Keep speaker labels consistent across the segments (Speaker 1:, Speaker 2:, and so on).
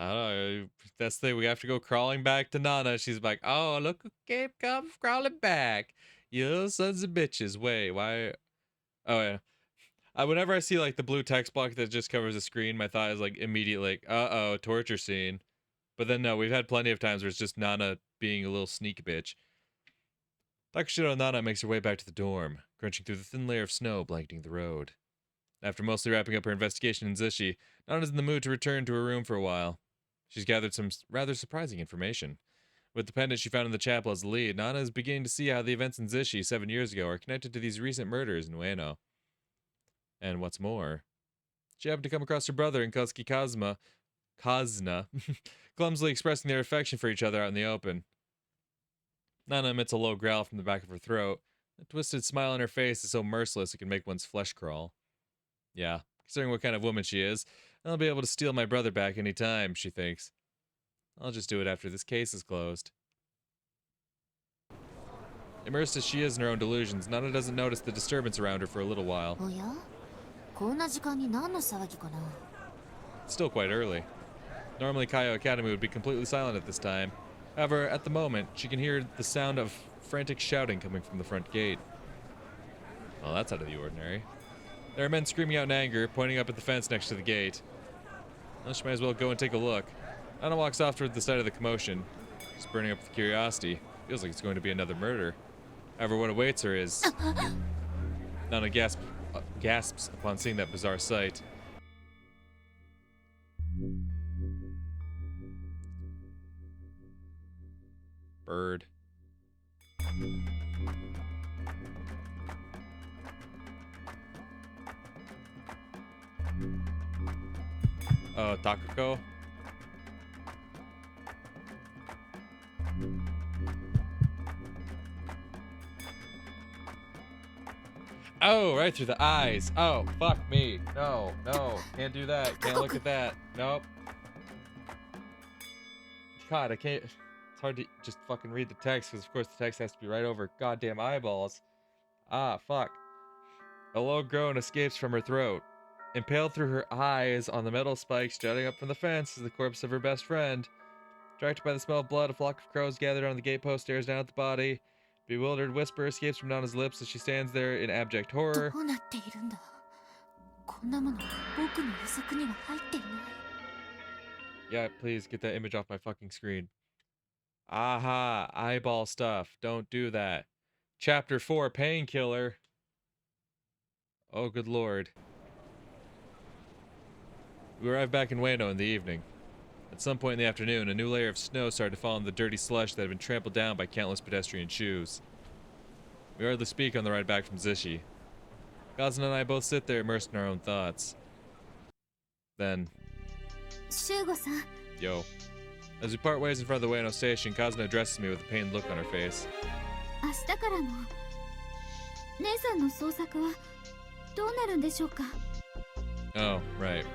Speaker 1: I don't know. That's the thing. We have to go crawling back to Nana. She's like, oh, look who came come crawling back. You little sons of bitches. Wait, why? Oh, yeah. Whenever I see like the blue text block that just covers the screen, my thought is like immediately like, uh-oh, torture scene. But then no, we've had plenty of times where it's just Nana being a little sneak bitch. Takashiro Nana makes her way back to the dorm, crunching through the thin layer of snow blanketing the road. After mostly wrapping up her investigation in Zishi, Nana's in the mood to return to her room for a while. She's gathered some rather surprising information. With the pendant she found in the chapel as the lead, Nana is beginning to see how the events in Zishi 7 years ago are connected to these recent murders in Ueno. And what's more, she happened to come across her brother and Kosuke Kazna, clumsily expressing their affection for each other out in the open. Nana emits a low growl from the back of her throat. A twisted smile on her face is so merciless it can make one's flesh crawl. Yeah, considering what kind of woman she is, I'll be able to steal my brother back any time, she thinks. I'll just do it after this case is closed. Immersed as she is in her own delusions, Nana doesn't notice the disturbance around her for a little while. It's still quite early. Normally, Kaio Academy would be completely silent at this time. However, at the moment, she can hear the sound of frantic shouting coming from the front gate. Well, that's out of the ordinary. There are men screaming out in anger, pointing up at the fence next to the gate. Well, she might as well go and take a look. Nana walks off toward the side of the commotion. She's burning up with curiosity. Feels like it's going to be another murder. However, what awaits her is... Nana gasps upon seeing that bizarre sight. Bird. Oh, Takako? Oh, right through the eyes. Oh, fuck me. No, can't do that. Can't look at that. Nope. God, I can't. It's hard to just fucking read the text because, of course, the text has to be right over goddamn eyeballs. Ah, fuck. A low groan escapes from her throat. Impaled through her eyes on the metal spikes jutting up from the fence is the corpse of her best friend. Attracted by the smell of blood, a flock of crows gathered on the gatepost stares down at the body. Bewildered whisper escapes from Nana's lips as she stands there in abject horror. Yeah, please get that image off my fucking screen. Aha, eyeball stuff. Don't do that. Chapter 4, Painkiller. Oh, good lord. We arrived back in Ueno in the evening. At some point in the afternoon, a new layer of snow started to fall on the dirty slush that had been trampled down by countless pedestrian shoes. We hardly speak on the ride back from Zishi. Kazuna and I both sit there immersed in our own thoughts. Then...
Speaker 2: Shugo-san.
Speaker 1: Yo. As we part ways in front of the Ueno station, Kazuna addresses me with a pained look on her face. Oh, right.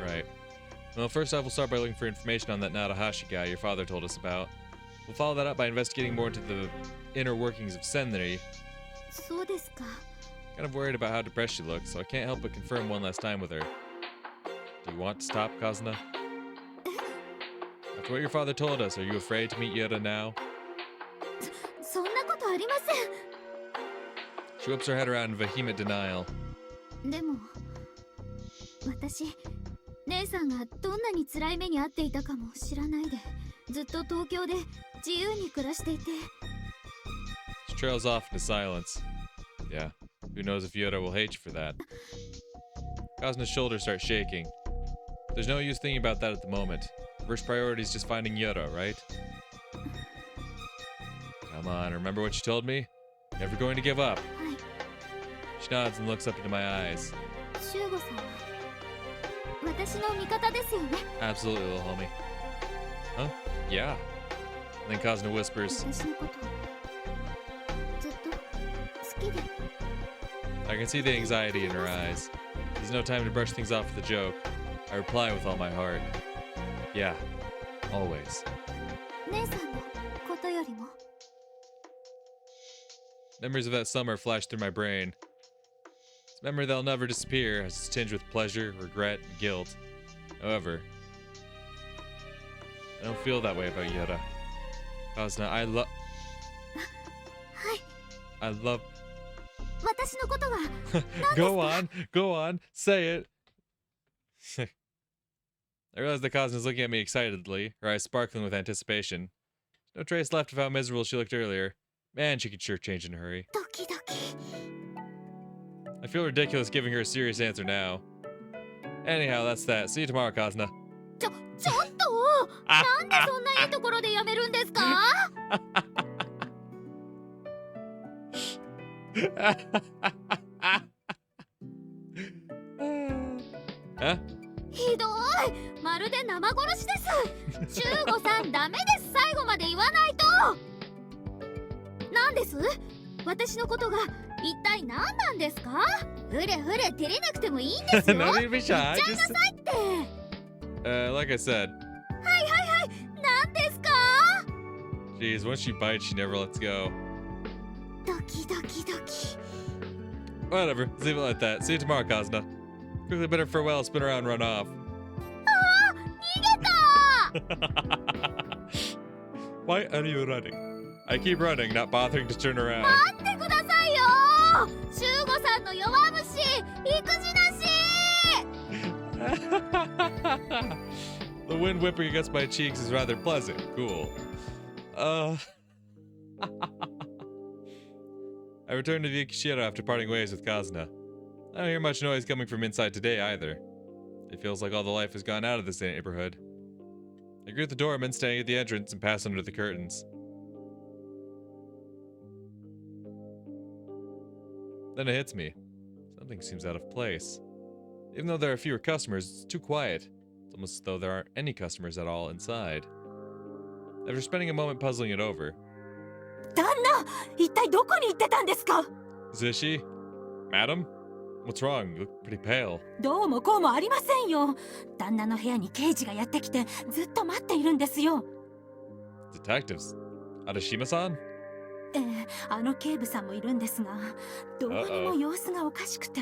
Speaker 1: Well, first off, we'll start by looking for information on that Narahashi guy your father told us about. We'll follow that up by investigating more into the inner workings of Senri. Kind of worried about how depressed she looks, so I can't help but confirm one last time with her. Do you want to stop, Kazuna? After what your father told us, are you afraid to meet Yura now? She whips her head around in vehement denial. She trails off into silence. Yeah, who knows if Yura will hate you for that. Kazuna's shoulders start shaking. There's no use thinking about that at the moment. First priority is just finding Yura, right? Come on, remember what you told me? Never going to give up. She nods and looks up into my eyes. Absolutely, little homie. Huh? Yeah. And then Kazuna whispers, I can see the anxiety in her eyes. There's no time to brush things off with a joke. I reply with all my heart. Yeah, always. Memories of that summer flash through my brain. It's a memory that'll never disappear, as it's tinged with pleasure, regret, and guilt. However, I don't feel that way about Yura. Kazuna, I love... Go on, say it. I realize that Kazuna's looking at me excitedly, her eyes sparkling with anticipation. No trace left of how miserable she looked earlier. Man, she could sure change in a hurry. I feel ridiculous giving her a serious answer now. Anyhow, that's that. See you tomorrow, Kazuna.
Speaker 2: ちょっとなんでそんないいところでやめるんですか
Speaker 1: Huh?
Speaker 2: ひどいまるで生殺しですシュウゴさんダメです最後まで言わないとなんです私のことが一体何なんですかふれふれ照れなくてもいいんですよ
Speaker 1: No need to be
Speaker 2: 言っ
Speaker 1: shy.
Speaker 2: ちゃいなさいって
Speaker 1: Like I said.
Speaker 2: はい何ですか
Speaker 1: Jeez, once she bites, she never lets go.
Speaker 2: ドキドキドキ
Speaker 1: Whatever, let's leave it like that. See you tomorrow, Kazuna. Quickly bid her farewell, spin around, run off.
Speaker 2: 逃げた
Speaker 1: Why are you running? I keep running, not bothering to turn around.
Speaker 2: 待ってくださいよシュウゴさんの弱虫育児なし
Speaker 1: The wind whipping against my cheeks is rather pleasant. Cool. I returned to Yukishiro after parting ways with Kazuna. I don't hear much noise coming from inside today either. It feels like all the life has gone out of this neighborhood. I greet the doorman standing at the entrance and pass under the curtains. Then it hits me. Something seems out of place. Even though there are fewer customers, it's too quiet. It's almost as though there aren't any customers at all inside. After spending a moment puzzling it over...
Speaker 2: 旦那一体どこに行ってたんですか
Speaker 1: Zishi? Madam? What's wrong? You look pretty pale.
Speaker 2: どうもこうもありませんよ旦那の部屋に刑事がやってきてずっと待っているんですよ
Speaker 1: Detectives? Arashima-san?
Speaker 2: ええあの警部さんもいるんですがどうにも様子がおかしくて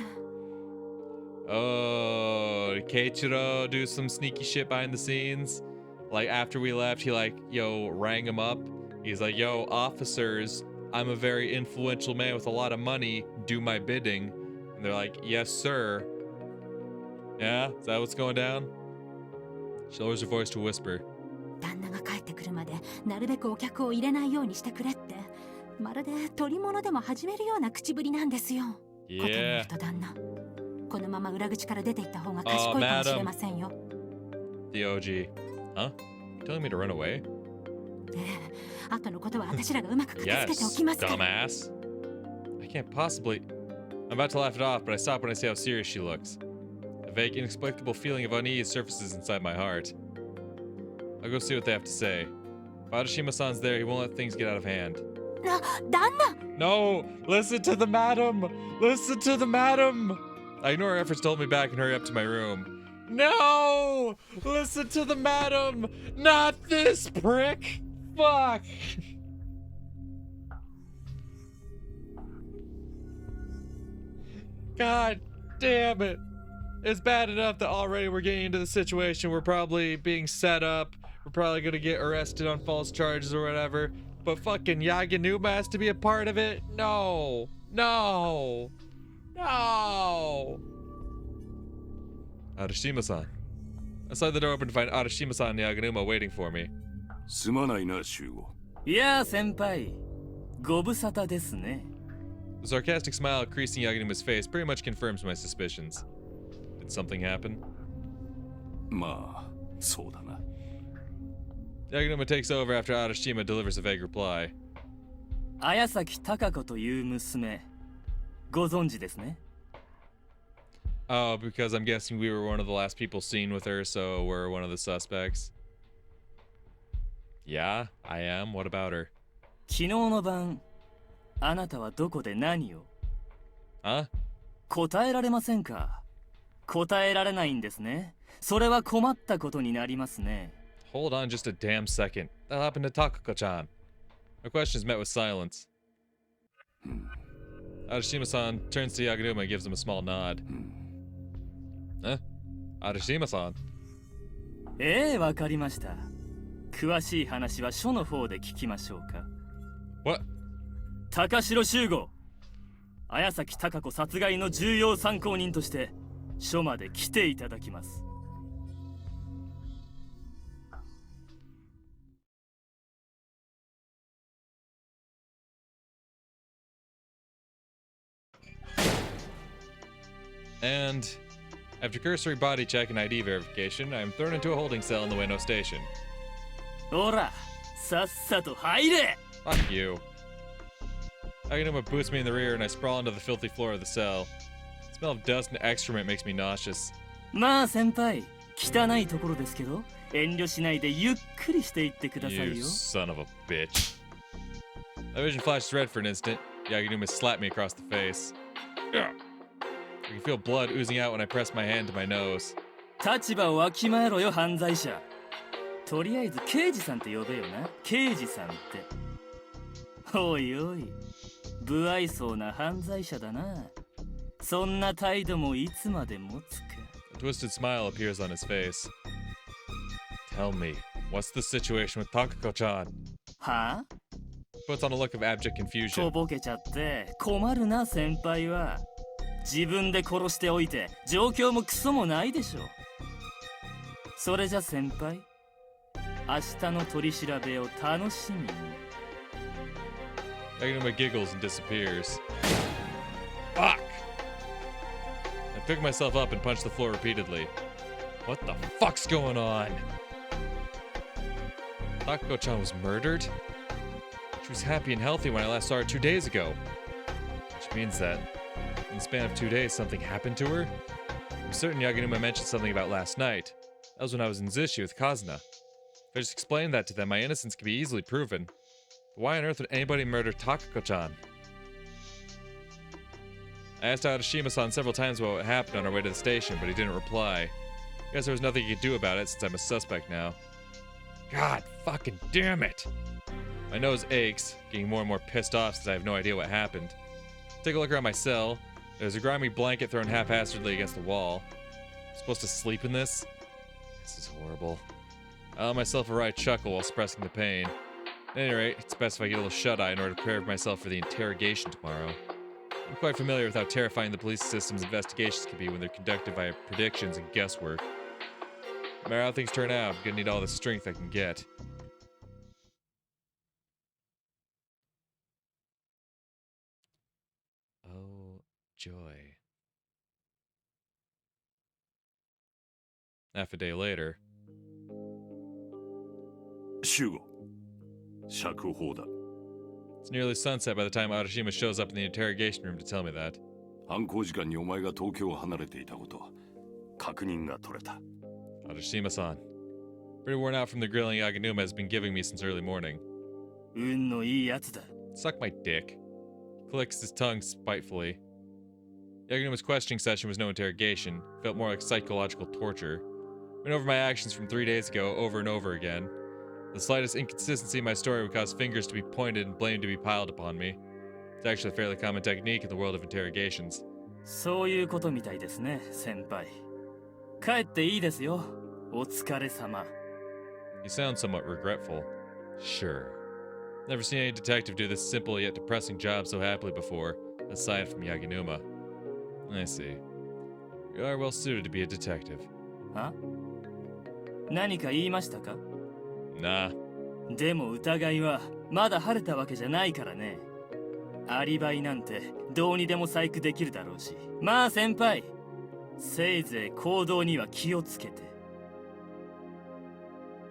Speaker 1: Oh, did Keiichiro do some sneaky shit behind the scenes? Like, after we left, he rang him up. He's like, yo, officers, I'm a very influential man with a lot of money. Do my bidding. And they're like, yes, sir. Yeah? Is that what's going down? She lowers her voice to a whisper.
Speaker 2: 旦那が帰ってくるまでなるべくお客を入れないようにしてくれってまるで取り物でも始めるような口ぶりなんですよ。ことによると旦那、このまま裏口から出て行った方が賢いかもしれませんよ。
Speaker 1: The OG. Huh? You telling me to run away?
Speaker 2: ええ、後のことは私らがうまく片付けておきますから。
Speaker 1: Dumbass. I can't possibly. I'm about to laugh it off, but I stop when I see how serious she looks. A vague, inexplicable feeling of unease surfaces inside my heart. I'll go see what they have to say. If Arashima-san's there, he won't let things get out of hand.
Speaker 2: 旦那!
Speaker 1: No! Listen to the madam! Listen to the madam! I ignore her efforts to hold me back and hurry up to my room. No! Listen to the madam! Not this prick! Fuck! God damn it! It's bad enough that already we're getting into the situation. We're probably being set up. We're probably gonna get arrested on false charges or whatever. But fucking Yaganuma has to be a part of it? No! No! No! Arashima-san. I slide the door open to find Arashima-san and Yaganuma waiting for me.
Speaker 3: すまないな、Shugo.
Speaker 4: いやあ、先輩。ご無沙汰ですね。
Speaker 1: The sarcastic smile creasing Yaganuma's face pretty much confirms my suspicions. Did something happen?
Speaker 3: まあ、そうだな。
Speaker 1: Yaganuma takes over after Arashima delivers a vague reply.
Speaker 4: 綾崎貴子という娘、ご存知ですね。
Speaker 1: Oh, because I'm guessing we were one of the last people seen with her, so we're one of the suspects. Yeah, I am. What about her?
Speaker 4: 昨日の晩、あなたはどこで何を
Speaker 1: Huh?
Speaker 4: 答えられませんか答えられないんですね。それは困ったことになりますね。
Speaker 1: Hold on just a damn second. That happened to Takako-chan. My question is met with silence. Arashima-san turns to Yaganuma and gives him a small nod. Huh? Arashima-san.
Speaker 4: ええ、わかりました。詳しい話は署の方で聞きましょうか。
Speaker 1: What?
Speaker 4: 高城修吾、綾崎貴子殺害の重要参考人として署まで来ていただきます。
Speaker 1: And after cursory body check and ID verification, I am thrown into a holding cell in the Ueno station.
Speaker 4: ほら、さっさと入れ。
Speaker 1: Fuck you. Aganuma boots me in the rear and I sprawl onto the filthy floor of the cell. The smell of dust and excrement makes me nauseous.
Speaker 4: まあ先輩、汚いところですけど、遠慮しないでゆっくりしていってください
Speaker 1: You
Speaker 4: よ。
Speaker 1: son of a bitch. My vision flashes red for an instant. Yaganuma slapped me across the face. Ugh. I can feel blood oozing out when I press my hand to my nose.
Speaker 4: 立場をわきまえろよ、犯罪者。とりあえず刑事さんって呼べよな、刑事さんって。おいおい、不愛想な犯罪者だな。そんな態度もいつまで持つか。
Speaker 1: A twisted smile appears on his face. Tell me, what's the situation with Takako-chan?
Speaker 4: はあ？
Speaker 1: Puts on a look of abject
Speaker 4: と
Speaker 1: confusion.
Speaker 4: ぼけちゃって困るな、先輩は。自分で殺しておいて状況もクソもないでしょ。それじゃ先輩、明日の取り調べを楽しみに。
Speaker 1: Aganuma giggles and disappears. Fuck! I pick myself up and punch the floor repeatedly. What the fuck's going on? Takako-chan was murdered? She was happy and healthy when I last saw her 2 days ago. Which means that in the span of 2 days something happened to her? I'm certain Yaganuma mentioned something about last night. That was when I was in Zushi with Kazuna. If I just explained that to them, my innocence could be easily proven. But why on earth would anybody murder Takako-chan? I asked Arashima-san several times about what happened on our way to the station, but he didn't reply. I guess there was nothing he could do about it since I'm a suspect now. God fucking damn it! My nose aches, getting more and more pissed off since I have no idea what happened. Take a look around my cell. There's a grimy blanket thrown haphazardly against the wall. I'm supposed to sleep in this? This is horrible. I allow myself a wry chuckle while suppressing the pain. At any rate, it's best if I get a little shut-eye in order to prepare myself for the interrogation tomorrow. I'm quite familiar with how terrifying the police system's investigations can be when they're conducted via predictions and guesswork. No matter how things turn out, I'm gonna need all the strength I can get. Oh, joy. Half a day later.
Speaker 3: シュゴ、釈放だ。
Speaker 1: It's nearly sunset by the time Arashima shows up in the interrogation room to tell me that.
Speaker 3: 犯行時間にお前が東京を離れていたこと、確認が取れた。
Speaker 1: Arashima-san. Pretty worn out from the grilling Yaganuma has been giving me since early morning.
Speaker 4: 運のいいやつだ。
Speaker 1: Suck my dick. He clicks his tongue spitefully. Yaganuma's questioning session was no interrogation. It felt more like psychological torture. Went over my actions from 3 days ago over and over again. The slightest inconsistency in my story would cause fingers to be pointed and blame to be piled upon me. It's actually a fairly common technique in the world of interrogations.
Speaker 4: そういうことみたいですね、先輩。帰っていいですよ。お疲れ様。
Speaker 1: You sound somewhat regretful. Sure. Never seen any detective do this simple yet depressing job so happily before, aside from Yaganuma. I see. You are well suited to be a detective.
Speaker 4: は？何か言いましたか？
Speaker 1: Nah.
Speaker 4: でも疑いはまだ晴れたわけじゃないからね。アリバイなんてどうにでも細工できるだろうし。まあ先輩、せいぜい行動には気をつけて。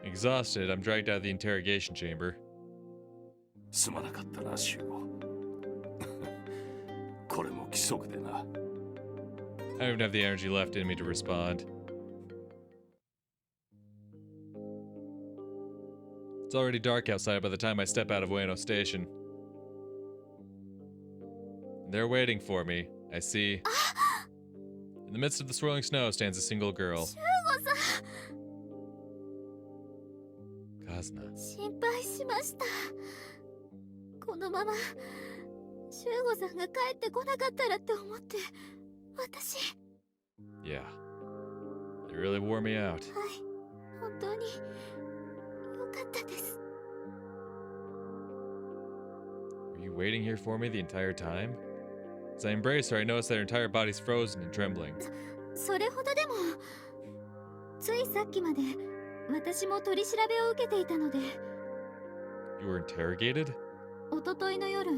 Speaker 1: Exhausted, I'm dragged out of the interrogation chamber.
Speaker 3: すまなかったな、シュゴ。これも規則でな。
Speaker 1: I don't even have the energy left in me to respond. It's already dark outside by the time I step out of Ueno Station. They're waiting for me, I see. In the midst of the swirling snow stands a single girl.
Speaker 2: シュゴさん
Speaker 1: Kazuna.
Speaker 2: 心配しました。このままシュゴさんが帰ってこなかったらって思って私。
Speaker 1: Yeah. They really wore me out.
Speaker 2: はい、本当によったです。
Speaker 1: Were you waiting here for me the entire time? As I embrace her, I notice that her entire body's frozen and trembling.
Speaker 2: それほどでも、ついさっきまで私も取り調べを受けていたので。
Speaker 1: You were interrogated?
Speaker 2: おとといの夜、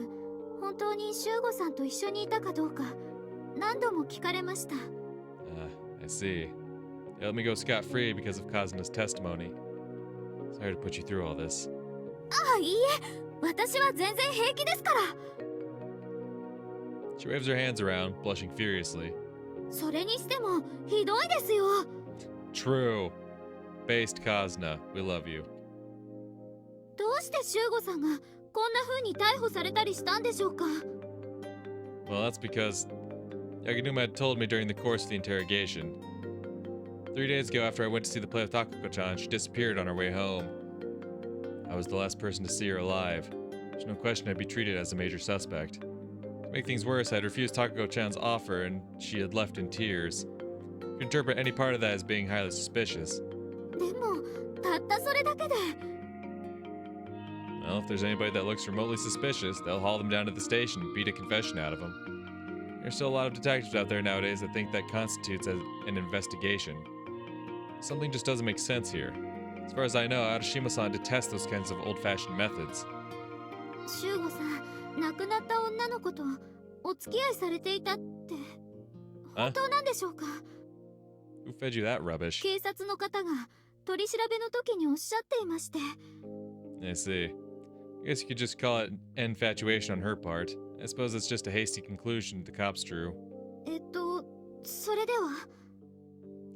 Speaker 2: 本当に修吾さんと一緒にいたかどうか何度も聞かれました。
Speaker 1: I see. They let me go scot-free because of Kazuna's testimony. Sorry to put you through all this.
Speaker 2: ああ、いいえ、私は全然平気ですから。
Speaker 1: She waves her hands around, blushing furiously.
Speaker 2: それにしてもひどいですよ。
Speaker 1: True. Based Kazuna, we love you.
Speaker 2: どうして修吾さんがこんな風に逮捕されたりしたんでしょうか。
Speaker 1: Well, that's because Yaginuma had told me during the course of the interrogation. 3 days ago, after I went to see the play with Takako-chan, she disappeared on her way home. I was the last person to see her alive. There's no question I'd be treated as a major suspect. To make things worse, I'd refused Takako-chan's offer, and she had left in tears. You can interpret any part of that as being highly suspicious.
Speaker 2: でもたったそれだけで。
Speaker 1: Well, if there's anybody that looks remotely suspicious, they'll haul them down to the station and beat a confession out of them. There's still a lot of detectives out there nowadays that think that constitutes as an investigation. Something just doesn't make sense here. As far as I know, Arashima-san detests those kinds of old-fashioned methods.
Speaker 2: 修吾さん、亡くなった女の子とお付き合いされていたって本当なんでしょうか。
Speaker 1: Who fed you that rubbish?
Speaker 2: 警察の方が取り調べの時におっしゃっていまして。
Speaker 1: I see. I guess you could just call it infatuation on her part. I suppose it's just a hasty conclusion the cops drew.
Speaker 2: それでは。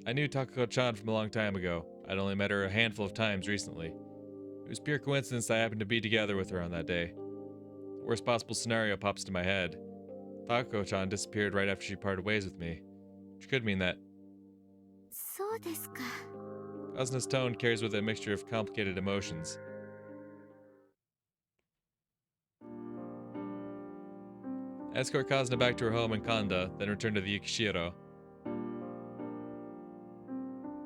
Speaker 1: I knew Takako-chan from a long time ago. I'd only met her a handful of times recently. It was pure coincidence that I happened to be together with her on that day. The worst possible scenario pops to my head. Takako-chan disappeared right after she parted ways with me. Which could mean that...
Speaker 2: そうですか。
Speaker 1: Kazuna's tone carries with it a mixture of complicated emotions. I escort Kazuna back to her home in Kanda, then return to the Yukishiro.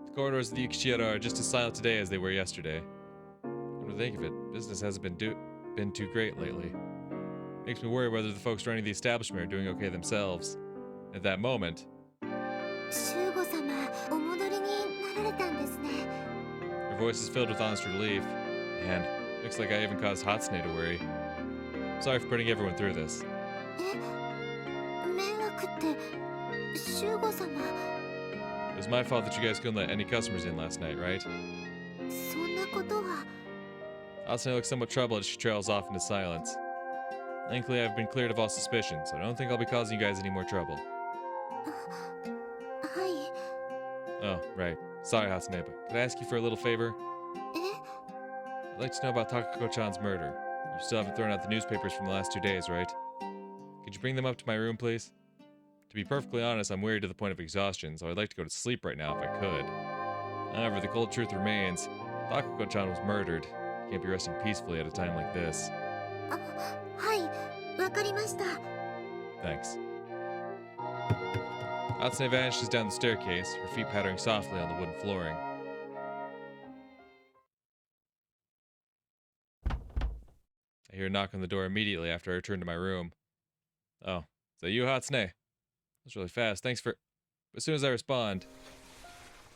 Speaker 1: The corridors of the Yukishiro are just as silent today as they were yesterday. Come to think of it, business hasn't been too great lately. Makes me worry whether the folks running the establishment are doing okay themselves. At that moment,
Speaker 2: 修吾様、お戻りになられたんですね。
Speaker 1: her voice is filled with honest relief. And looks like I even caused Hatsune to worry. Sorry for putting everyone through this.
Speaker 2: 迷惑って修吾様。
Speaker 1: It was my fault that you guys couldn't let any customers in last night, right?
Speaker 2: そんなことは。
Speaker 1: Hatsune looks somewhat troubled as she trails off into silence. Thankfully, I've been cleared of all suspicion, so I don't think I'll be causing you guys any more trouble.
Speaker 2: はい。
Speaker 1: Oh, right. Sorry, Hatsune, but could I ask you for a little favor?
Speaker 2: え、
Speaker 1: I'd like to know about Takako-chan's murder. You still haven't thrown out the newspapers from the last 2 days, right? Could you bring them up to my room, please? To be perfectly honest, I'm weary to the point of exhaustion, so I'd like to go to sleep right now if I could. However, the cold truth remains. Takako-chan was murdered. You can't be resting peacefully at a time like this.
Speaker 2: あ、はい、わかりました。
Speaker 1: Thanks. Hatsune vanishes down the staircase, her feet pattering softly on the wooden flooring. I hear a knock on the door immediately after I return to my room. Oh, is that you, Hatsune? That's really fast. Thanks for... As soon as I respond,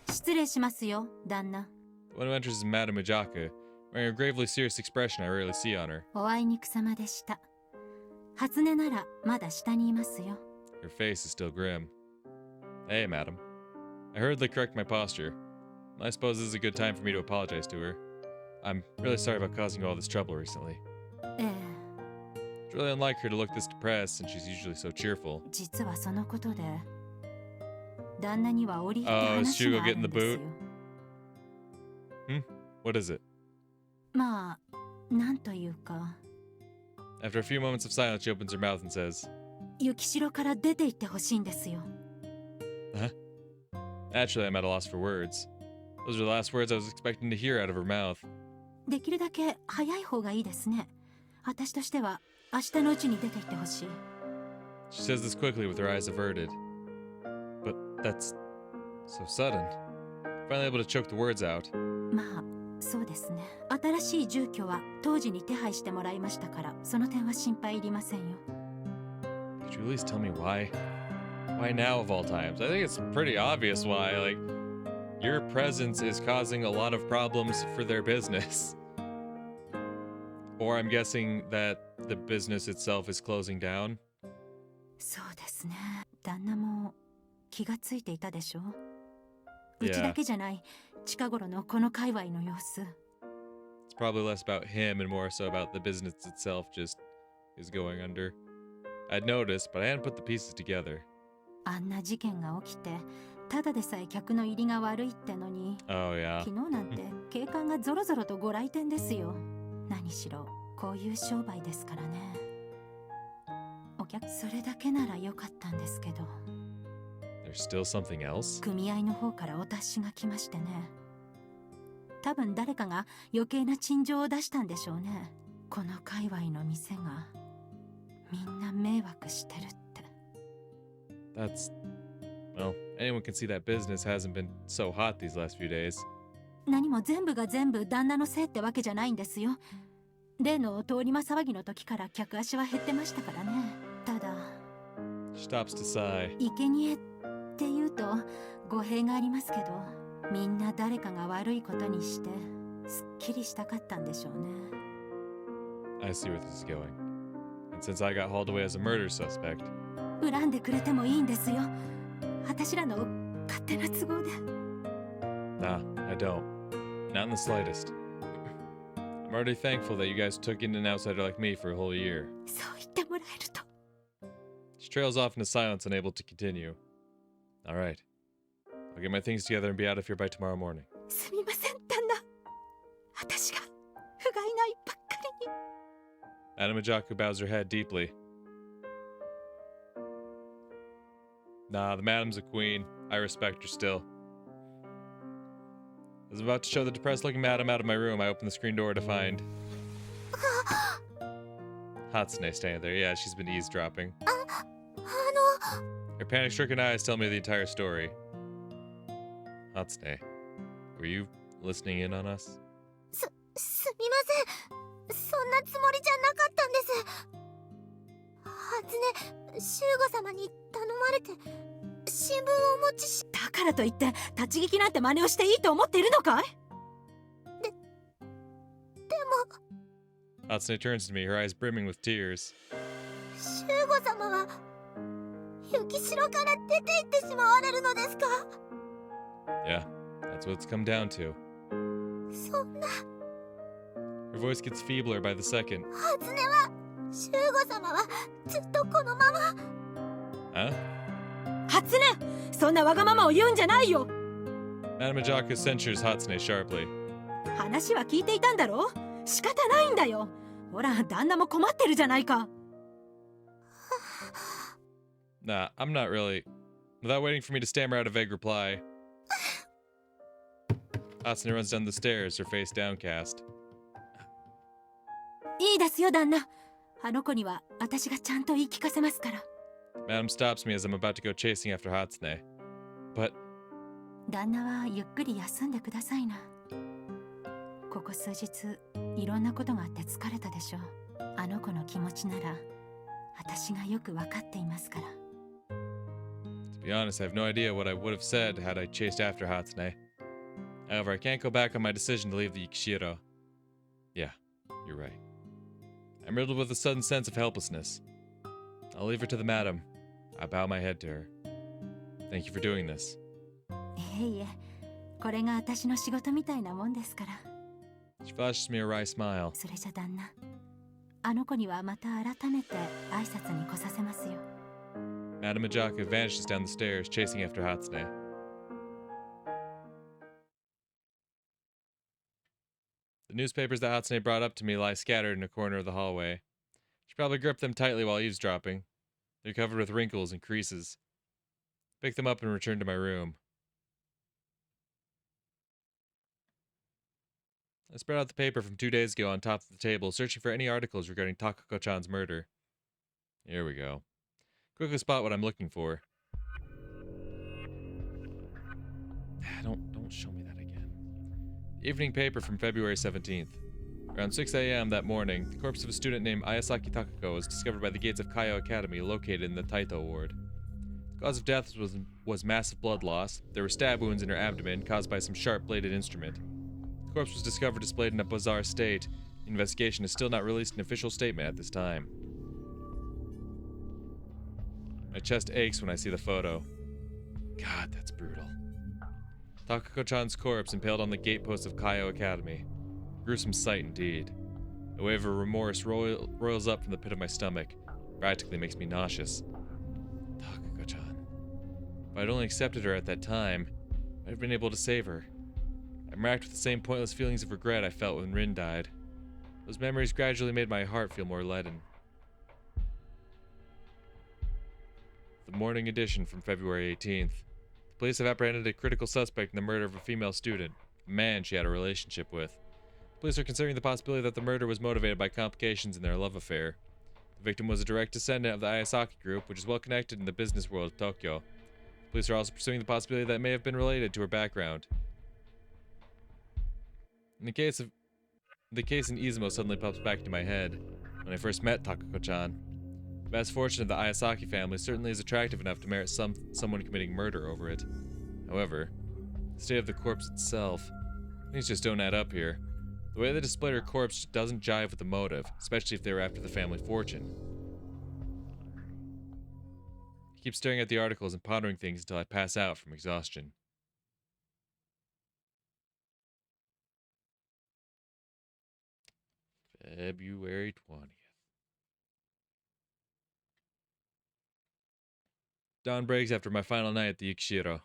Speaker 2: 失礼しますよ、旦那。
Speaker 1: the one who enters is Madame Mijaku, wearing a gravely serious expression I rarely see on her.
Speaker 2: おあいにくさまでした。初音ならまだ下にいますよ。
Speaker 1: Her face is still grim. Hey, madam. I hurriedly correct my posture. I suppose this is a good time for me to apologize to her. I'm really sorry about causing you all this trouble recently.
Speaker 2: ええ、
Speaker 1: It's really unlike her to look this depressed since she's usually so cheerful.
Speaker 2: 実はそのことで、旦那には折り入って
Speaker 1: Oh, is
Speaker 2: 話
Speaker 1: Shugo
Speaker 2: がある
Speaker 1: getting
Speaker 2: ん
Speaker 1: the
Speaker 2: ですよ。
Speaker 1: boot? What is it?
Speaker 2: まあ、なんというか。
Speaker 1: After a few moments of silence, she opens her mouth and says,
Speaker 2: 雪城から出て行ってほしいんですよ。
Speaker 1: Naturally, I'm at a loss for words. Those are the last words I was expecting to hear out of her mouth.
Speaker 2: できるだけ早い方がいいですね。私としては明日のうちに出て行ってほしい。
Speaker 1: She says this quickly with her eyes averted. But that's so sudden. Finally able to choke the words out.
Speaker 2: まあ、
Speaker 5: そうですね。新しい住居は当時に手配してもらいましたから、その点は心配いりませんよ。
Speaker 1: Could you at least tell me why? Why now of all times? I think it's pretty obvious why. Like, your presence is causing a lot of problems for their business. Or I'm guessing that the business itself is closing down.
Speaker 5: そうですね。旦那も気がついていたでしょう。うち
Speaker 1: Yeah.
Speaker 5: だけじゃない近頃のこの界隈の様子。
Speaker 1: It's probably less about him and more so about the business itself just is going under. I'd noticed, but I hadn't put the pieces together.
Speaker 5: あんな事件が起きて、ただでさえ客の入りが悪いってのに、
Speaker 1: Oh, yeah.
Speaker 5: 昨日なんて警官がゾロゾロとご来店ですよ。何しろこういう商売ですからね。お客それだけなら良かったんですけど。
Speaker 1: There's still something else?
Speaker 5: 組合の方からお達しが来ましてね。多分誰かが余計な陳情を出したんでしょうね。この界隈の店がみんな迷惑してるって。
Speaker 1: That's... Well, anyone can see that business hasn't been so hot these last few days.
Speaker 5: 何も全部が全部旦那のせいってわけじゃないんですよ。例の通り魔騒ぎの時から客足は減ってましたからね。ただ
Speaker 1: She stops to sigh.
Speaker 5: 生贄っていうと語弊がありますけど、みんな誰かが悪いことにしてすっきりしたかったんでしょうね。
Speaker 1: I see where this is going. And since I got hauled away as a murder suspect...
Speaker 5: 恨んでくれてもいいんですよ。私らの勝手な都合で。
Speaker 1: Nah, I don't. Not in the slightest. I'm already thankful that you guys took in an outsider like me for a whole year.
Speaker 5: そう言ってもらえると。
Speaker 1: She trails off into silence, unable to continue. Alright. I'll get my things together and be out of here by tomorrow morning.
Speaker 5: すみません、旦那。私が不甲斐ないばっかりに。
Speaker 1: Madame Majaku bows her head deeply. Nah, the madam's a queen. I respect her still. I was about to show the depressed-looking madam out of my room. I opened the screen door to find... Hatsune standing there. Yeah, she's been eavesdropping. Her panic-stricken eyes tell me the entire story. Hatsune, were you listening in on us?
Speaker 2: すみません。そんなつもりじゃなかったんです。初音、シュウゴ様に頼まれて新聞をお持ちし。
Speaker 5: だからといって立ち聞きなんて真似をしていいと思っているのかい？
Speaker 2: でも
Speaker 1: Hatsune turns to me, her eyes brimming with tears.
Speaker 2: シュウゴ様はユキシロから出て行ってしまわれるのですか？
Speaker 1: Yeah, that's what it's come down to.
Speaker 2: そんな。
Speaker 1: Her voice gets feebler by the second.
Speaker 2: 初音はシュウゴ様はずっとこのまま。
Speaker 1: Huh?
Speaker 5: 初音、そんなわがままを言うんじゃないよ。
Speaker 1: Madame Majaku censures Hatsune sharply.
Speaker 5: 話は聞いていたんだろ？仕方ないんだよ。ほら、旦那も困ってるじゃないか。
Speaker 1: Nah, I'm not really. Without waiting for me to stammer out a vague reply, Hatsune runs down the stairs, her face downcast.
Speaker 5: いいですよ、旦那。あの子には私がちゃんと言い聞かせますから。
Speaker 1: Madam stops me as I'm about to go chasing after Hatsune. But
Speaker 5: 旦那はゆっくり休んでくださいな。ここ数日いろんなことがあって疲れたでしょう。あの子の気持ちなら私がよく分かっていますから。
Speaker 1: to be honest, I have no idea what I would have said had I chased after Hatsune. However, I can't go back on my decision to leave the Yukishiro. Yeah, you're right. I'm riddled with a sudden sense of helplessness. I'll leave her to the madam. I bow my head to her. Thank you for doing this.
Speaker 5: いえいえ、これが私の仕事みたいなもんですから。
Speaker 1: She flashes me a wry smile.
Speaker 5: それじゃ旦那、あの子にはまた改めて挨拶に来させますよ。
Speaker 1: Madame Majaku vanishes down the stairs, chasing after Hatsune. The newspapers that Hatsune brought up to me lie scattered in a corner of the hallway. She probably gripped them tightly while eavesdropping. They're covered with wrinkles and creases. Pick them up and return to my room. I spread out the paper from 2 days ago on top of the table, searching for any articles regarding Takako-chan's murder. Here we go. Quickly spot what I'm looking for. Don't show me that again. Evening paper from February 17th. Around 6 a.m. that morning, the corpse of a student named Ayasaki Takako was discovered by the gates of Kaiyo Academy, located in the Taito ward. The cause of death was massive blood loss. There were stab wounds in her abdomen caused by some sharp-bladed instrument. The corpse was discovered displayed in a bizarre state. The investigation has still not released an official statement at this time. My chest aches when I see the photo. God, that's brutal. Takako-chan's corpse impaled on the gatepost of Kaiyo Academy. Gruesome sight indeed. A wave of remorse roils up from the pit of my stomach. Practically makes me nauseous. Takako-chan. If I'd only accepted her at that time, I'd have been able to save her. I'm racked with the same pointless feelings of regret I felt when Rin died. Those memories gradually made my heart feel more leaden. The morning edition from February 18th. The police have apprehended a critical suspect in the murder of a female student, a man she had a relationship with. The police are considering the possibility that the murder was motivated by complications in their love affair. The victim was a direct descendant of the Ayasaki group, which is well connected in the business world of Tokyo. The police are also pursuing the possibility that it may have been related to her background. The case in Izumo suddenly pops back into my head. When I first met Takako-chan, the vast fortune of the Ayasaki family certainly is attractive enough to merit someone committing murder over it. However, the state of the corpse itself, things just don't add up here. The way they displayed her corpse doesn't jive with the motive, especially if they were after the family fortune. I keep staring at the articles and pondering things until I pass out from exhaustion. February 20th. Dawn breaks after my final night at the Yukishiro.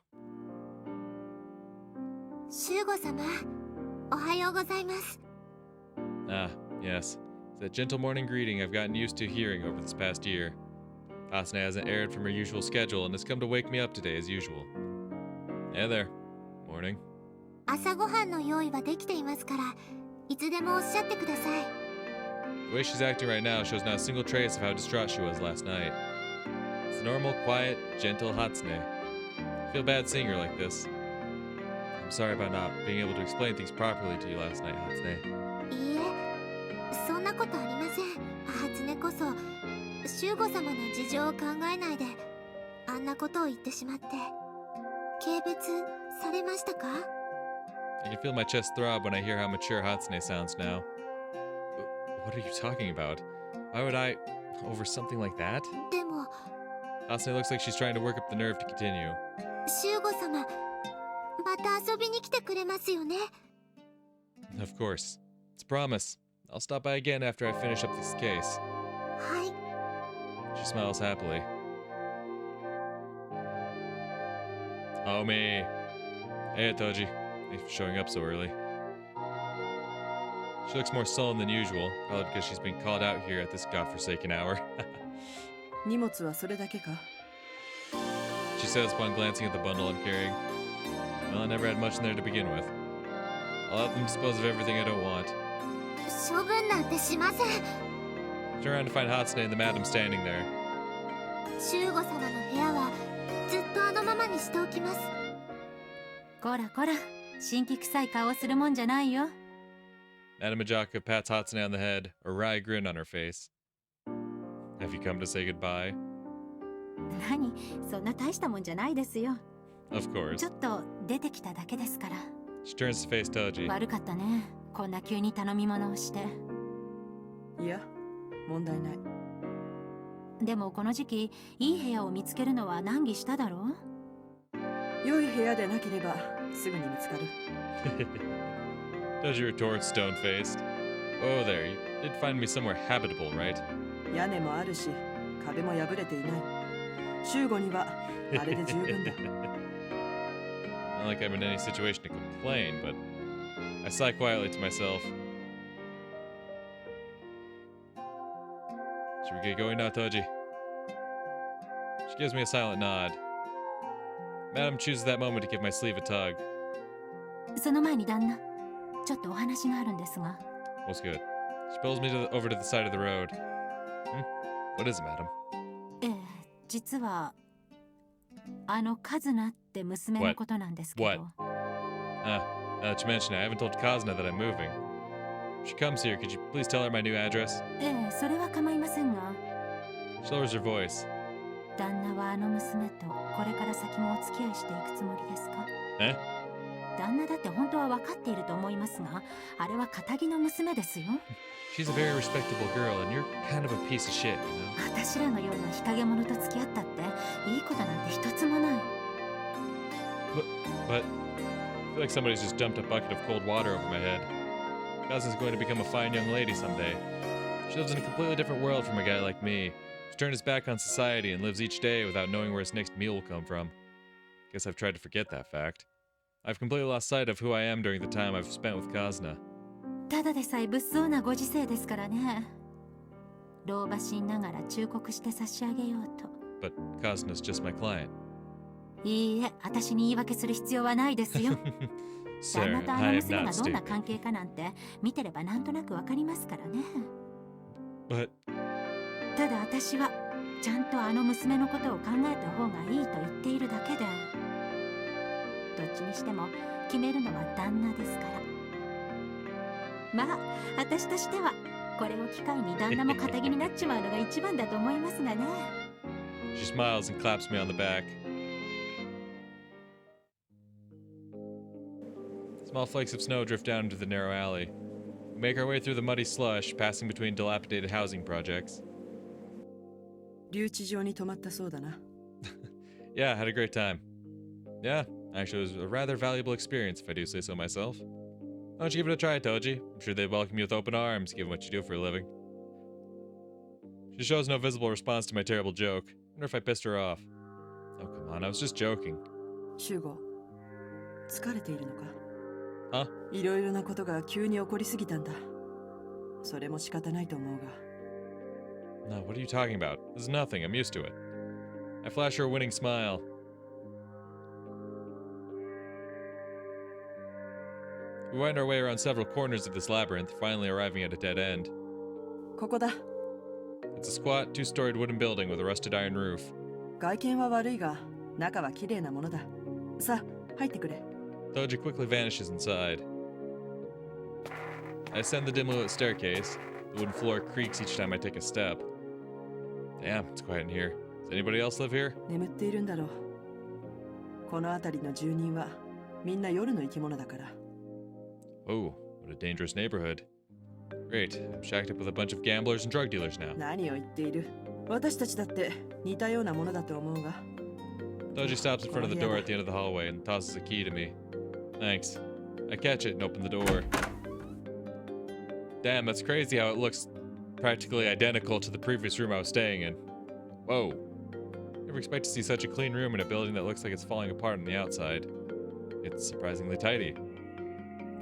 Speaker 2: シュウゴ様、おはようございます。
Speaker 1: Ah, yes. It's that gentle morning greeting I've gotten used to hearing over this past year. Asane hasn't erred from her usual schedule and has come to wake me up today as usual. Hey there. Morning.
Speaker 2: 朝ごはんの用意はできていますから、いつでもおっしゃってください。
Speaker 1: The way she's acting right now shows not a single trace of how distraught she was last night. It's a normal, quiet, gentle Hatsune. I feel bad seeing her like this. I'm sorry about not being able to explain things properly to you last night, Hatsune.
Speaker 2: いいえ、そんなことありません。初音こそ、シュウゴ様の事情を考えないで、あんなことを言ってしまって。軽蔑されましたか？
Speaker 1: I can feel my chest throb when I hear how mature Hatsune sounds now. What are you talking about? Why would I... over something like that?
Speaker 2: でも、
Speaker 1: Hatsune looks like she's trying to work up the nerve to continue.
Speaker 2: シュウゴ様、また遊びに来てくれますよね。
Speaker 1: Of course. It's a promise. I'll stop by again after I finish up this case.
Speaker 2: はい。
Speaker 1: She smiles happily. Oh, me. Hey, Toji. Thanks for showing up so early. She looks more sullen than usual, probably because she's been called out here at this godforsaken hour.
Speaker 6: 荷物はそれだけか？
Speaker 1: She says upon glancing at the bundle I'm carrying. Well, I never had much in there to begin with. I'll let them dispose of everything I don't want.
Speaker 2: 処分なんてしません。
Speaker 1: Turn around to find Hatsune and the madam standing there.
Speaker 2: シュウゴ様の部屋はずっとあのままにしておきます。
Speaker 5: こらこら、新規臭い顔するもんじゃないよ。
Speaker 1: Madam Majaka pats Hatsune on the head, a wry grin on her face. Have you come to say goodbye?
Speaker 5: 何、そんな大したもんじゃないですよ。
Speaker 1: Of
Speaker 5: ち
Speaker 1: course.
Speaker 5: ょっと出てきただけですから。
Speaker 1: She turns to face Toji.
Speaker 5: 悪かったね。こんな急に頼み物をして。
Speaker 6: いや、問題ない。
Speaker 5: でもこの時期、いい部屋を見つけるのは難儀しただろう？
Speaker 6: 良い部屋でなければすぐに見つかる。
Speaker 1: Toji retorts, stone-faced. Oh, there. You did find me somewhere habitable, right?
Speaker 6: 屋根もあるし、壁も破れていない。週5にはあれで十分だ。
Speaker 1: Not like I'm in any situation to complain, but I sigh quietly to myself. Should we get going now, Toji? She gives me a silent nod. Madam chooses that moment to give my sleeve a tug.
Speaker 5: その前に旦那、ちょっとお話があるんですが。
Speaker 1: What's good? She pulls me over to the side of the road. What is it, madam?
Speaker 5: 実はあのカズナって娘のことなんですけど。
Speaker 1: What? Now that you mention it, I haven't told Kazna that I'm moving. If she comes here, could you please tell her my new address?
Speaker 5: ええ、それは構いませんが、
Speaker 1: She lowers her voice.
Speaker 5: 旦那はあの娘とこれから先もお付き合いしていくつもりですか？
Speaker 1: Eh?
Speaker 5: 旦那だって本当は分かっていると思いますが、あれは堅気の娘ですよ。
Speaker 1: She's a very respectable girl, and you're kind of a piece of shit, you know?
Speaker 5: 私らのような日陰者と付き合ったっていいことなんて一つもない。
Speaker 1: But I feel like somebody's just dumped a bucket of cold water over my head. Kazuna's going to become a fine young lady someday. She lives in a completely different world from a guy like me. She's turned his back on society and lives each day without knowing where his next meal will come from. Guess I've tried to forget that fact. I've completely lost sight of who I am during the time I've spent with Kazna.
Speaker 5: ただでさえ物騒なご時世ですからね。老婆心ながら忠告して差し上げようと。
Speaker 1: But Kazuna's just my client.
Speaker 5: いいえ、私に言い訳する必要はないですよ。旦那
Speaker 1: Sir,
Speaker 5: とあ
Speaker 1: I
Speaker 5: の
Speaker 1: am
Speaker 5: 娘
Speaker 1: not
Speaker 5: がどんな
Speaker 1: stupid.
Speaker 5: 関係かなんて見てればなんとなくわかりますからね。
Speaker 1: But
Speaker 5: ただ私はちゃんとあの娘のことを考えた方がいいと言っているだけで、どっちにしても決めるのは旦那ですから。まあ私としてはこれを機会に旦那も堅気になっちまうのが一番だと思いますがね。
Speaker 1: she smiles and claps me on the back. Small flakes of snow drift down into the narrow alley. We make our way through the muddy slush, passing between dilapidated housing projects.
Speaker 6: 留置場に泊まったそうだな。
Speaker 1: Yeah, had a great time. Yeah, actually, it was a rather valuable experience, if I do say so myself. Why don't you give it a try, Toji? I'm sure they'd welcome you with open arms, given what you do for a living. She shows no visible response to my terrible joke. Wonder if I pissed her off. Oh, come on, I was just joking.
Speaker 6: シュゴ、疲れているのか？
Speaker 1: Huh?
Speaker 6: いろいろなことが急に起こりすぎたんだ。それも仕方ないと思うが。
Speaker 1: No, what are you talking about? This is nothing, I'm used to it. I flash her a winning smile. We wind our way around several corners of this labyrinth, finally arriving at a dead end.
Speaker 6: ここだ。
Speaker 1: It's a squat, two-storied wooden building with a rusted iron roof.
Speaker 6: 外見は悪いが、中は綺麗なものだ。さあ、入ってくれ。
Speaker 1: Toji quickly vanishes inside. I ascend the dimly lit staircase. The wooden floor creaks each time I take a step. Damn, it's quiet in here. Does anybody else live here?
Speaker 6: 眠っているんだろう。この辺りの住人はみんな夜の生き物だから。
Speaker 1: Oh, what a dangerous neighborhood. Great, I'm shacked up with a bunch of gamblers and drug dealers now.
Speaker 6: 何を言っている？私たちだって似たようなものだと思うが。
Speaker 1: Toji stops in front of the door at the end of the hallway and tosses a key to me. Thanks. I catch it and open the door. Damn, that's crazy how it looks practically identical to the previous room I was staying in. Whoa. Never expect to see such a clean room in a building that looks like it's falling apart on the outside. It's surprisingly tidy.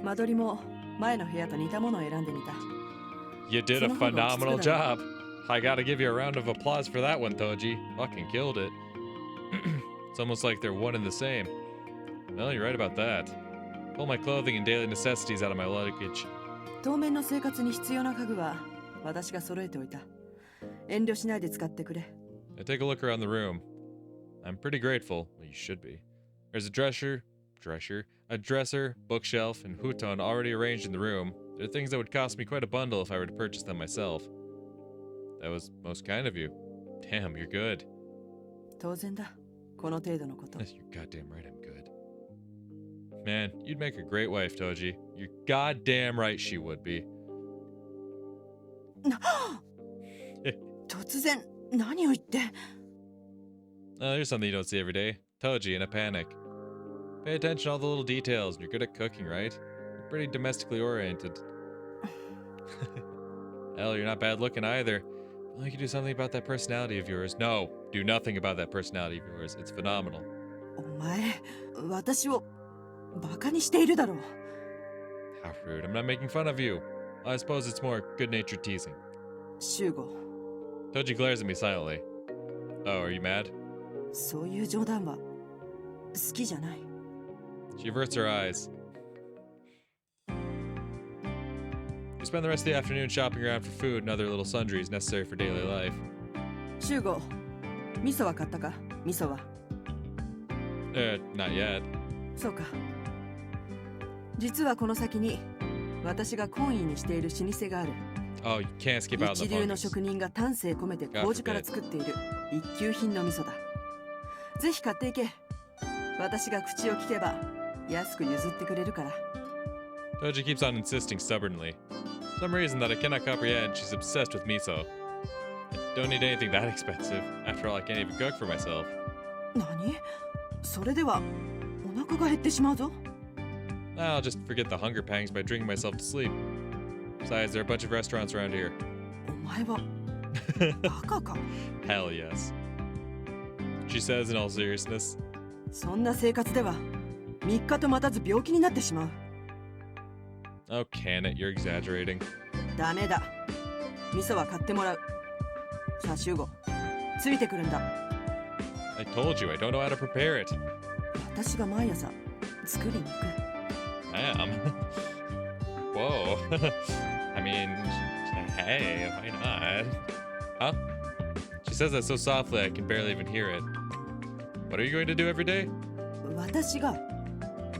Speaker 6: 間取りも前の部屋と似たものを選んでみた。
Speaker 1: You did a phenomenal job. I gotta give you a round of applause for that one, Toji. Fucking killed it. It's almost like they're one and the same. Well, you're right about that. Pull my clothing and daily necessities out of my luggage.
Speaker 6: 当面の生活に必要な家具は私が揃えておいた。遠慮しないで使ってくれ。
Speaker 1: I take a look around the room. I'm pretty grateful. Well, you should be. There's a dresser, bookshelf, and futon already arranged in the room. They're things that would cost me quite a bundle if I were to purchase them myself. That was most kind of you. Damn, you're good.
Speaker 6: 当然だ。この程度のこと。
Speaker 1: You're goddamn right I'm good. Man, you'd make a great wife, Toji. You're goddamn right she would be.
Speaker 6: 突然何を言って。
Speaker 1: There's something you don't see every day. Toji in a panic. Pay attention to all the little details. You're good at cooking, right? You're pretty domestically oriented. Hell, you're not bad looking either. Well, you could do something about that personality of yours. No, do nothing about that personality of yours. It's phenomenal.
Speaker 6: お前、私をバカにしているだろう。
Speaker 1: How rude. I'm not making fun of you. I suppose it's more good-natured teasing.
Speaker 6: シュゴ、
Speaker 1: Toji glares at me silently. Oh, are you mad?
Speaker 6: そういう冗談は好きじゃない。
Speaker 1: She averts her eyes. We spend the rest of the afternoon shopping around for food and other little sundries necessary for daily life.
Speaker 6: シュゴ、味噌は買ったか？味噌は。
Speaker 1: Not yet.
Speaker 6: そうか。実はこの先に私が懇意にしている老舗がある。
Speaker 1: Oh, you can't skip out on
Speaker 6: 一
Speaker 1: the
Speaker 6: 流の
Speaker 1: fungus.
Speaker 6: 職人が丹精込めて麹から作っている一級品の味噌だ。ぜひ買っていけ。私が口を聞けば安く譲ってくれるから。
Speaker 1: Toji keeps on insisting stubbornly. For some reason that I cannot comprehend, she's obsessed with miso. I don't need anything that expensive. After all, I can't even cook for myself.
Speaker 6: 何？それではお腹が減ってしまうぞ。
Speaker 1: I'll just forget the hunger pangs by drinking myself to sleep. Besides, there are a bunch of restaurants around here.
Speaker 6: お前はバカか。
Speaker 1: Hell yes. She says in all seriousness.
Speaker 6: そんな生活では3日と待たず病気になってしまう。
Speaker 1: Oh, can it? You're exaggerating.
Speaker 6: ダメだ。味噌は買ってもらう。さあ、シュゴ、ついてくるんだ。
Speaker 1: I told you, I don't know how to prepare it.
Speaker 6: 私が毎朝作りに行く。
Speaker 1: Damn. Whoa. I mean, hey, why not? Huh? She says that so softly I can barely even hear it. What are you going to do every day?
Speaker 6: 私が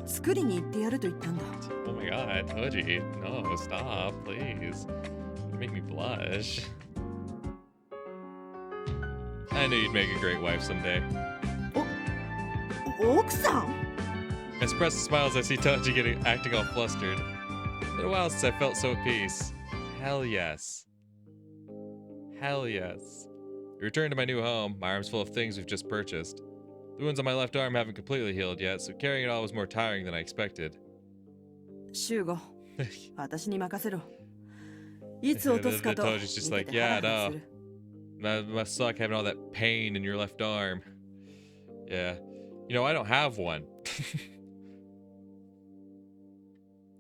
Speaker 6: 作りに行ってやると言ったんだ。
Speaker 1: Oh my god, Toji. No, stop, please. You make me blush. I knew you'd make a great wife someday.
Speaker 6: 奥さん？
Speaker 1: I suppress the smile as I see Toji acting all flustered. It's been a while since I felt so at peace. Hell yes. Hell yes. I returned to my new home, my arms full of things we've just purchased. The wounds on my left arm haven't completely healed yet, so carrying it all was more tiring than I expected.
Speaker 6: シュゴ、私に任せろ。いつ落とすかと見
Speaker 1: Toji's just
Speaker 6: て
Speaker 1: like,
Speaker 6: て
Speaker 1: yeah,
Speaker 6: ハラハラ
Speaker 1: no.
Speaker 6: する。
Speaker 1: That must suck having all that pain in your left arm. Yeah. You know, I don't have one.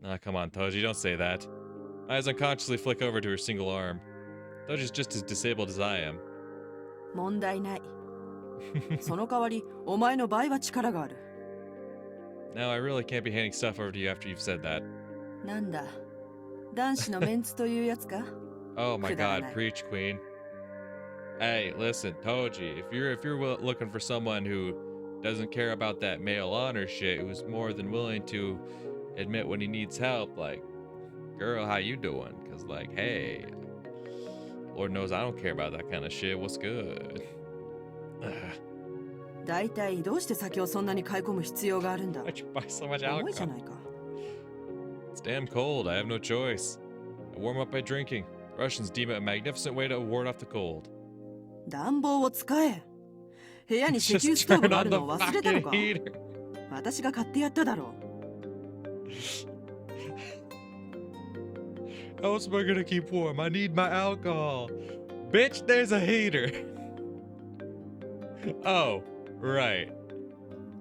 Speaker 1: Ah, come on, Toji, don't say that. My eyes unconsciously flick over to her single arm. Toji's just as disabled as I am.
Speaker 6: 問題ない。その代わり、お前の倍は力がある。
Speaker 1: Now, I really can't be handing stuff over to you after you've said that.
Speaker 6: なんだ、男子のメンツというやつか？
Speaker 1: Oh my
Speaker 6: くだら
Speaker 1: god,
Speaker 6: ない。
Speaker 1: preach, queen. Hey, listen, Toji, if you're looking for someone who doesn't care about that male honor shit, who's more than willing to admit when he needs help, like, girl, how you doing? Cause like, hey, Lord knows I don't care about that kind of shit. What's good?
Speaker 6: だいたいどうして酒をそんなに買い込む必要があるんだ？
Speaker 1: Why'd you buy so much
Speaker 6: 重いじゃ
Speaker 1: alcohol?
Speaker 6: ないか。
Speaker 1: It's damn cold. I have no choice. I warm up by drinking. Russians deem it a magnificent way to ward off the cold.
Speaker 6: 暖房を使え。部屋に石
Speaker 1: Just
Speaker 6: 油ストー
Speaker 1: turn
Speaker 6: ブがあ
Speaker 1: on
Speaker 6: る
Speaker 1: the
Speaker 6: のを忘れたの
Speaker 1: fucking
Speaker 6: か？
Speaker 1: heater.
Speaker 6: 私が買ってやっただろう。
Speaker 1: How else am I gonna keep warm? I need my alcohol. Bitch, there's a heater. Oh, right.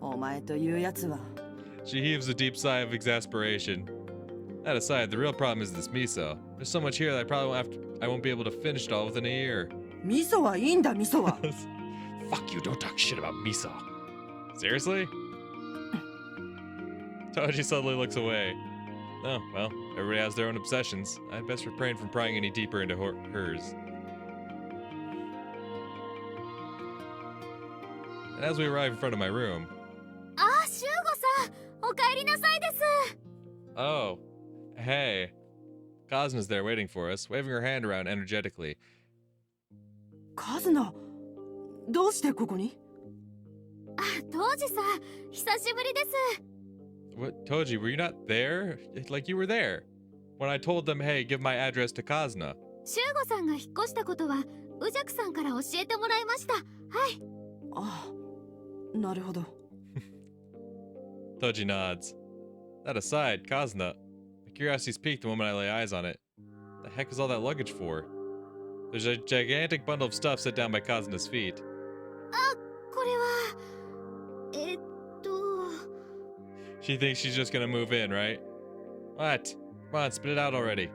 Speaker 6: お前というやつは。
Speaker 1: She heaves a deep sigh of exasperation. That aside, the real problem is this miso. There's so much here that I won't be able to finish it all within a year.
Speaker 6: 味噌はいいんだ、味噌は。
Speaker 1: Fuck you, don't talk shit about miso. Seriously? Toji suddenly looks away. Oh, well, everybody has their own obsessions. I'd best refrain from prying any deeper into hers. And as we arrive in front of my room...
Speaker 2: あ、シュウゴさん、お帰りなさいです。
Speaker 1: Oh, hey. Cosna's there waiting for us, waving her hand around energetically.
Speaker 6: カズナ、どうしてここに？
Speaker 2: あ、当時さ、久しぶりです。
Speaker 1: What, Toji, were you not there? Like you were there. When I told them, hey, give my address to Kazna.
Speaker 2: シュウゴさんが引っ越したことは、ウジャクさんから教えてもらいました。はい。
Speaker 6: ああ、なるほど。
Speaker 1: Toji nods. That aside, Kazna. My curiosity's piqued the moment I lay eyes on it. The heck is all that luggage for? There's a gigantic bundle of stuff set down by Kazna's feet.
Speaker 2: あ、これは、
Speaker 1: She thinks she's just gonna move in, right? What? Come on, spit it out already.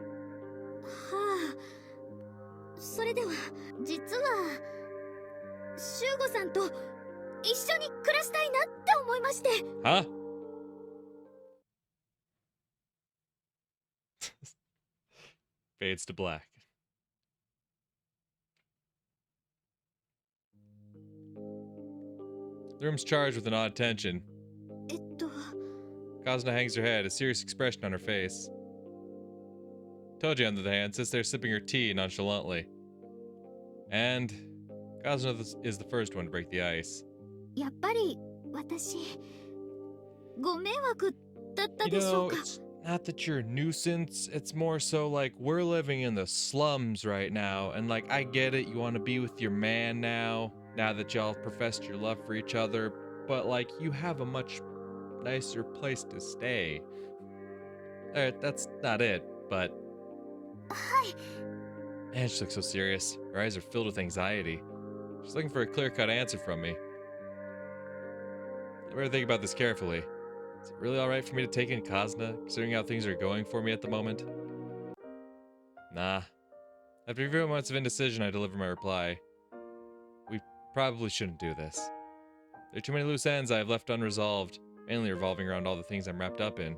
Speaker 2: はあ、それでは、実は、シュウゴさんと一緒に暮らしたいなって思いまして。
Speaker 1: Huh? Fades to black. The room's charged with an odd tension. Kazuna hangs her head, a serious expression on her face. Toji, on the other hand, sits there sipping her tea nonchalantly. And Kazuna is the first one to break the ice.
Speaker 2: やっぱり私ご迷惑だった
Speaker 1: You
Speaker 2: でしょ
Speaker 1: know,
Speaker 2: うか
Speaker 1: it's not that you're a nuisance, it's more so like we're living in the slums right now, and like I get it, you want to be with your man now that y'all professed your love for each other, but like you have a much nicer place to stay. Alright, that's not it, but...
Speaker 2: はい
Speaker 1: Man, she looks so serious. Her eyes are filled with anxiety. She's looking for a clear-cut answer from me. I better think about this carefully. Is it really alright for me to take in Kazuna, considering how things are going for me at the moment? Nah. After a few moments of indecision, I deliver my reply. We probably shouldn't do this. There are too many loose ends I have left unresolved, mainly revolving around all the things I'm wrapped up in.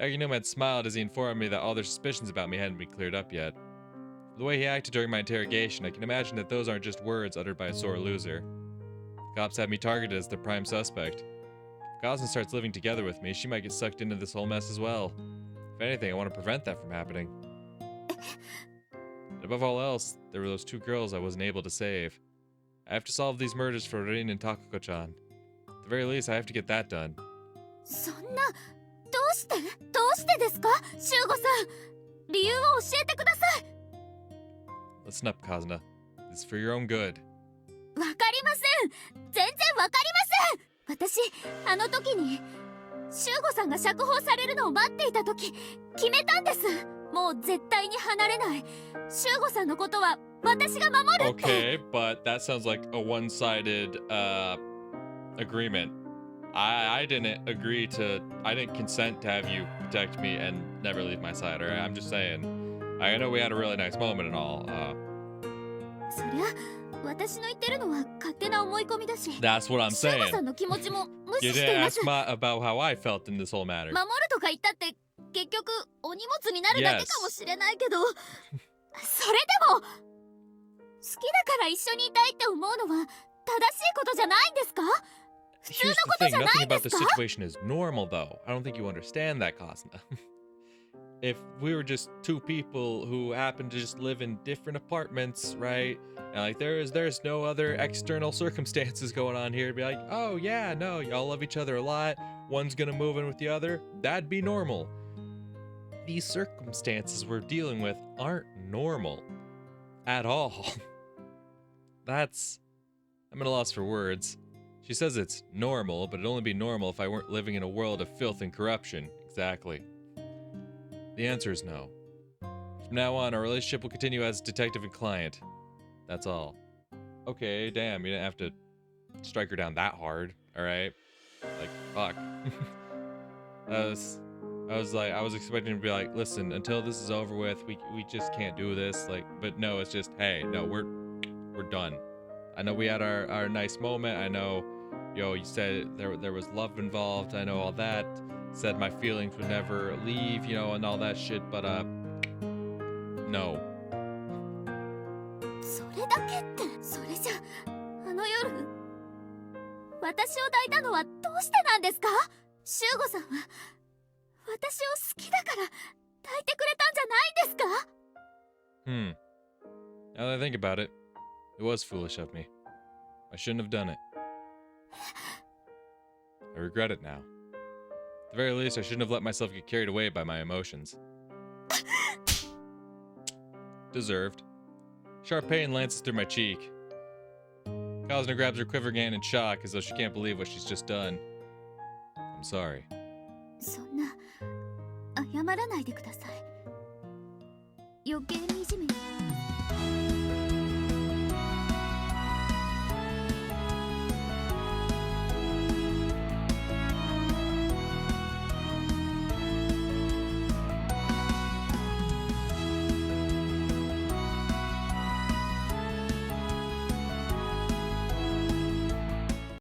Speaker 1: Yaginuma had smiled as he informed me that all their suspicions about me hadn't been cleared up yet. The way he acted during my interrogation, I can imagine that those aren't just words uttered by a sore loser. The cops had me targeted as their prime suspect. If Kazuna starts living together with me, she might get sucked into this whole mess as well. If anything, I want to prevent that from happening. And above all else, there were those two girls I wasn't able to save. I have to solve these murders for Rin and Takako-chan. At the very least, I have to get that done.
Speaker 2: そんなどうしてですかシュウゴさん理由を教えてください
Speaker 1: Listen up, Kazuna. This is for your own good.
Speaker 2: わかりません全然わかりません私あの時にシュウゴさんが釈放されるのを待っていた時決めたんですもう絶対に離れないシュウゴさんのことは私が守るって
Speaker 1: Okay, but that sounds like a one-sided agreement. I didn't agree to... I didn't consent to have you protect me and never leave my side, alright? I'm just saying. I know we had a really nice moment and all.
Speaker 2: そりゃ私の言ってるのは勝手な思い込みだし
Speaker 1: That's what I'm
Speaker 2: シュウゴ
Speaker 1: saying.
Speaker 2: さんの気持ちも無
Speaker 1: You
Speaker 2: 視してい
Speaker 1: didn't
Speaker 2: ます
Speaker 1: ask about how I felt in this whole matter.
Speaker 2: 守るとか言ったって結局お荷物になるだけかもしれないけど、それでも好きだから一緒にいたいって思うのは正しいことじゃないんですか
Speaker 1: Here's the thing, nothing about this situation is normal, though. I don't think you understand that, Kazuna. If we were just two people who happen to just live in different apartments, right? And like there's no other external circumstances going on here to be like, oh yeah, no, y'all love each other a lot. One's gonna move in with the other. That'd be normal. These circumstances we're dealing with aren't normal at all. I'm at a loss for words. She says it's normal, but it'd only be normal if I weren't living in a world of filth and corruption. Exactly. The answer is no. From now on, our relationship will continue as detective and client. That's all. Okay, damn, you didn't have to strike her down that hard, alright? Like, fuck. I was expecting to be like, listen, until this is over with, we just can't do this. Like, but no, it's just, hey, no, we're done. I know we had our nice moment. I know, yo, you said there was love involved. I know all that. Said my feelings would never leave, you know, and all that shit, but no.
Speaker 2: それだけってそれじゃあの夜私を抱いたのはどうしてなんですかシュウゴさんは私を好きだから抱いてくれたんじゃないですか
Speaker 1: Now that I think about it, it was foolish of me. I shouldn't have done it. I regret it now. At the very least, I shouldn't have let myself get carried away by my emotions. Deserved. Sharp pain lances through my cheek. Kazuna grabs her quivering hand in shock as though she can't believe what she's just done. I'm sorry.
Speaker 2: そんな謝らないでください余計にいじめ